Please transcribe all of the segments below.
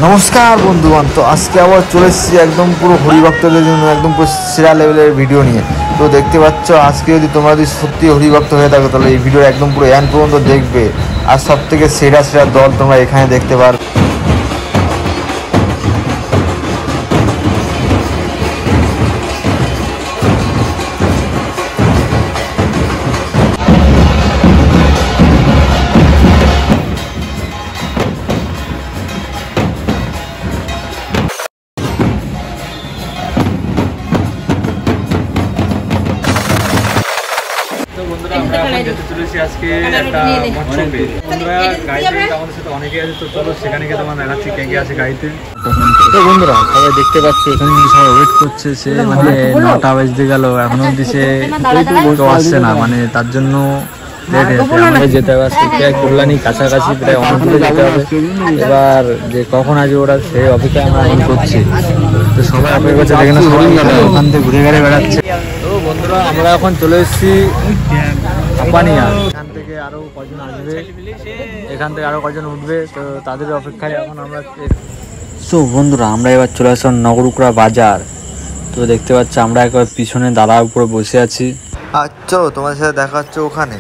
নমস্কার বন্ধুগণ, তো আজকে আবার চলে এসেছি একদম পুরো হরিভক্তদের জন্য একদম পুরো সেরা লেভেলের ভিডিও নিয়ে। তো দেখতে পাচ্ছ, আজকে যদি তোমরা যদি সত্যি হরিভক্ত হয়ে থাকো তাহলে এই ভিডিও একদম পুরো এন্ড পর্যন্ত দেখবে। আর সব থেকে সেরা সেরা দল তোমরা এখানে দেখতে পারবে। আজকে একটা মৎস্যপে তোমরা গাড়িতে আমাদের সাথে অনেকে আছে, তো চলো সেখানে গিয়ে তোমার দেখাচ্ছি কে কে আছে গাড়িতে। তো বন্ধুরা সবাই দেখতে পাচ্ছে এখানে সবাই ওয়েট করছে, সে মানে 9টা বাজতে গেল এখনো অব্দি সে আসছে না, মানে তার জন্য লেট হয়েছে। আমাদের যেতে হবে কল্যাণী কাছাকাছি, প্রায় অনেক দূরে যেতে হবে। এবার যে কখন আসবে ওরা সেই অপেক্ষায় আমরা এখন করছি। তো সবাই অপেক্ষা করছে, এখানে সবাই ওখান থেকে ঘুরে ঘুরে বেড়াচ্ছে। তো বন্ধুরা আমরা এখন চলে এসেছি হাপানিয়া। এখান থেকে আরো কজন আসবে, এখান থেকে আরো কজন উঠবে, তো তাদের অপেক্ষায় এখন আমরা। তো বন্ধুরা আমরা এবার চলে আসলাম নগরুকড়া বাজার। তো দেখতে পাচ্ছি আমরা একবার পিছনে দাঁড়ার উপরে বসে আছি। আর চলো তোমাদের সাথে দেখা হচ্ছে ওখানে।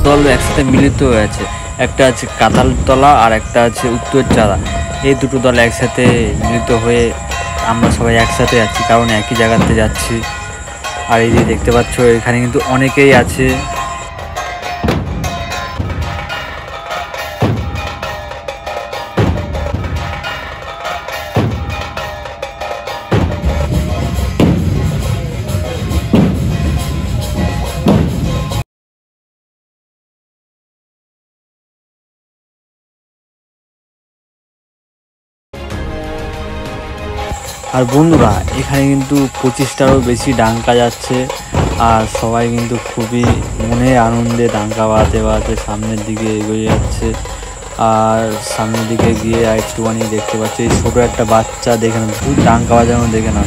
দল একসাথে মিলিত হয়েছে, একটা আছে কাঁঠালতলা আর একটা আছে উত্তরচাঁদা। এই দুটো দল একসাথে মিলিত হয়ে আমরা সবাই একসাথে যাচ্ছি, কারণ একই জায়গাতে যাচ্ছি। আর এই যে দেখতে পাচ্ছ এখানে কিন্তু অনেকেই আছে। আর বন্ধুরা এখানে কিন্তু 25টারও বেশি ডাঙ্কা যাচ্ছে, আর সবাই কিন্তু খুবই মনে আনন্দে ডাঙ্কা বাজাতে বাজাতে সামনের দিকে এগিয়ে যাচ্ছে। আর সামনের দিকে গিয়ে একটুখানি দেখতে পাচ্ছি এই ছোটো একটা বাচ্চা, দেখে না ডাঙ্কা বাজানো, দেখে না।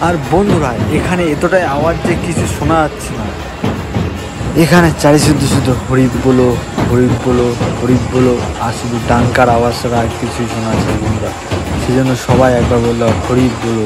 আর বন্ধুরা এখানে এতটাই আওয়াজ যে কিছু শোনা যাচ্ছে না। এখানে চারিশুদ্ধ শুধু হরিপ বলো আর শুধু ডাঙ্কার আওয়াজ ছাড়া আর কিছুই শোনা যায় বন্ধুরা। সেজন্য সবাই একবার বললো হরিপ বলো।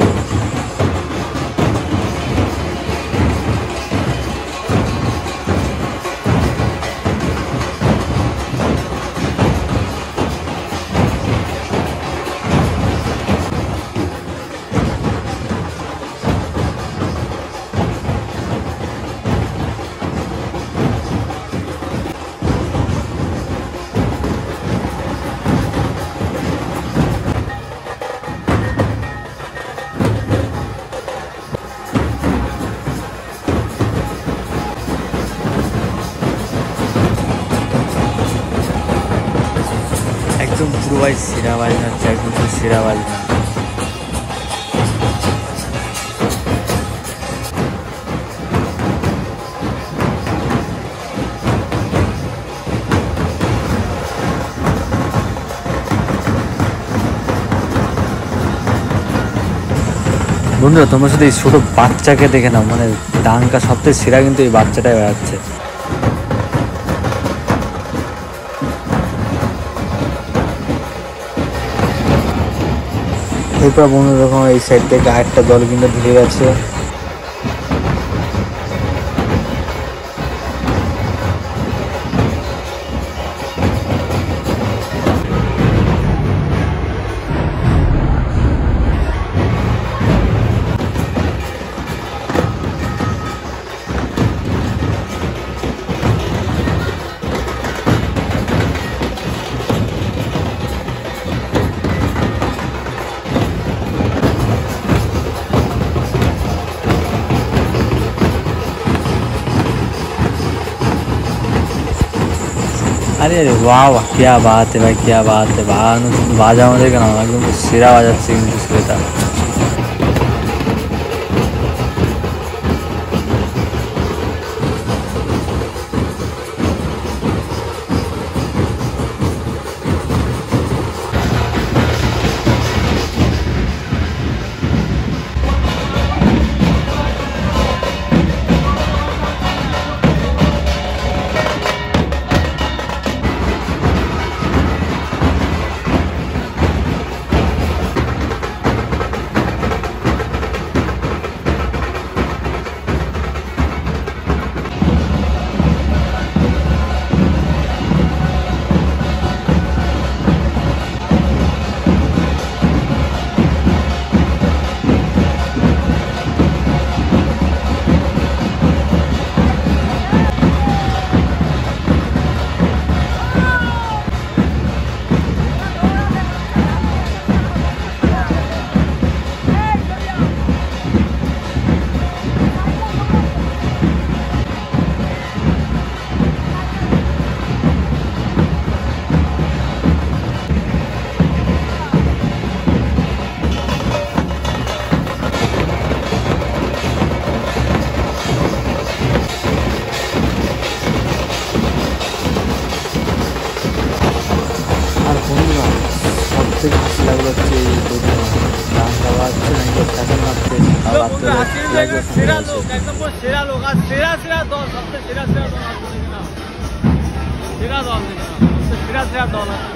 একদম পুরো ভাই সেরা বাজনা হচ্ছে, একদম পুরো সেরা বাজনা। বন্ধুরা তোমরা শুধু এই ছোট বাচ্চাকে দেখে নাও, মানে ডাঙ্কা সবথেকে সেরা কিন্তু এই বাচ্চাটাই বেড়াচ্ছে। এরপর বন্ধু যখন এই সাইড থেকে আরেকটা দল কিন্তু ঢুকে গেছে। अरे अरे वाह वाह क्या बात है भाई, क्या बात है। बाजा আমাদের কেন একদম সেরা বাজাচ্ছে কিন্তু সেটা। সবথেকে হাসি লাগলো হচ্ছে এই গান গাওয়া হচ্ছে না, এগুলো ফ্যাশন মারছে সেরা লোক, একদম সেরা লোক আর সেরা সেরা দল, সবচেয়ে সেরা সেরা দল আছে, সেরা দল, সেরা সেরা দল আছে।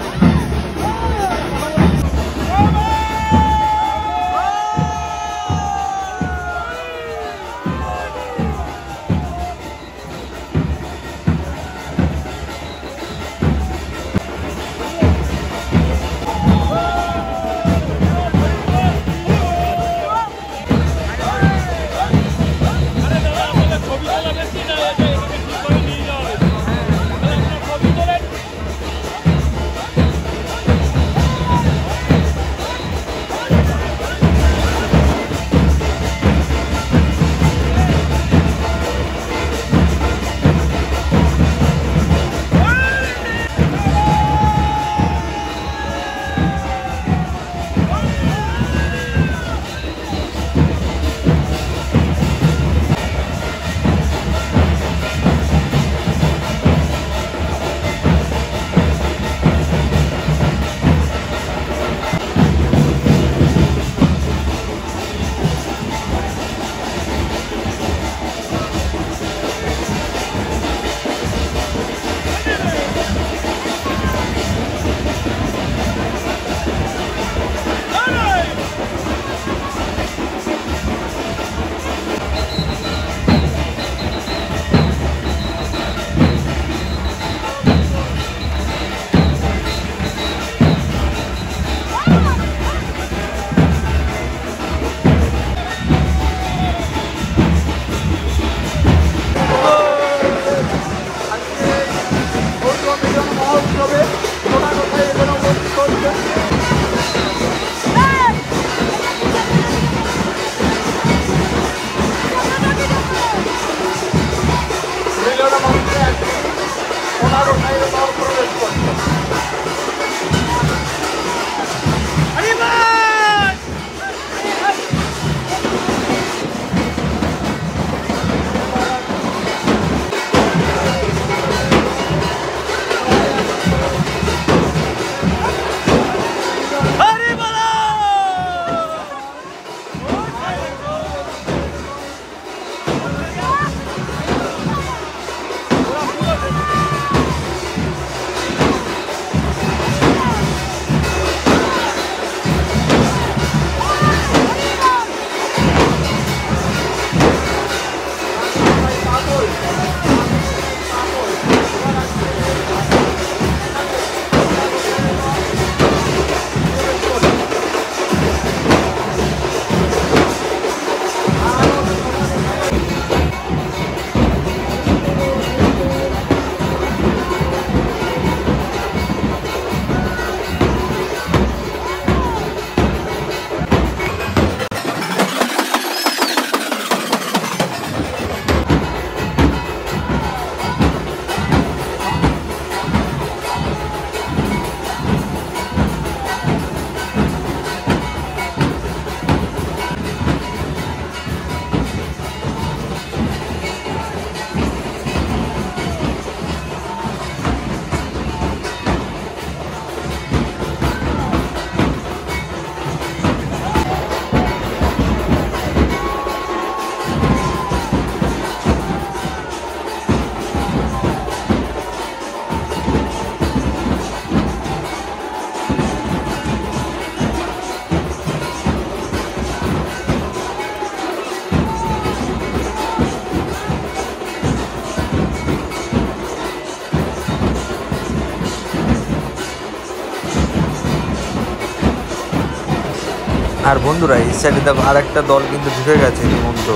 আর বন্ধুরা এই সাইডে দেখো আর একটা দল কিন্তু ঢুকে গেছে ইতিমধ্যে।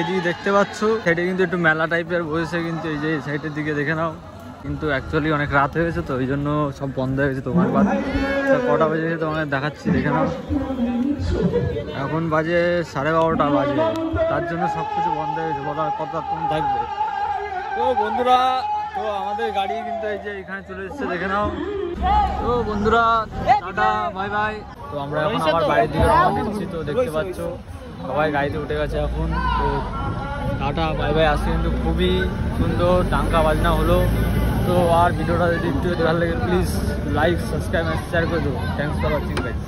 এদিকে দেখতে পাচ্ছ সাইডে কিন্তু একটু মেলা টাইপের বসেছে, কিন্তু এই যে সাইডের দিকে দেখে নাও, কিন্তু অ্যাকচুয়ালি অনেক রাত হয়ে গেছে তো ওই জন্য সব বন্ধ হয়ে গেছে। তোমার বাদ কটা বাজে গেছে তোমাকে দেখাচ্ছি, দেখে নাও এখন বাজে 12:30 বাজে, তার জন্য সব কিছু বন্ধ হয়ে গেছে। বলা কতক্ষণ থাকবে তো বন্ধুরা, তো আমাদের গাড়ি কিন্তু এই যে এখানে চলে এসেছে দেখে নাও। তো বন্ধুরা টাটা বাই বাই। তো আমরা এখন আমার বাড়ির দিকে রওনা দিচ্ছি। তো দেখতে পাচ্ছ সবাই গাড়িতে উঠে গেছে এখন। তো টাটা বাই বাই। আজকে কিন্তু খুবই সুন্দর ডাঙ্কা বাজনা হলো। তো আর ভিডিওটা যদি একটু ভালো লাগে প্লিজ লাইক সাবস্ক্রাইব শেয়ার করে দেবো। Thanks for watching guys.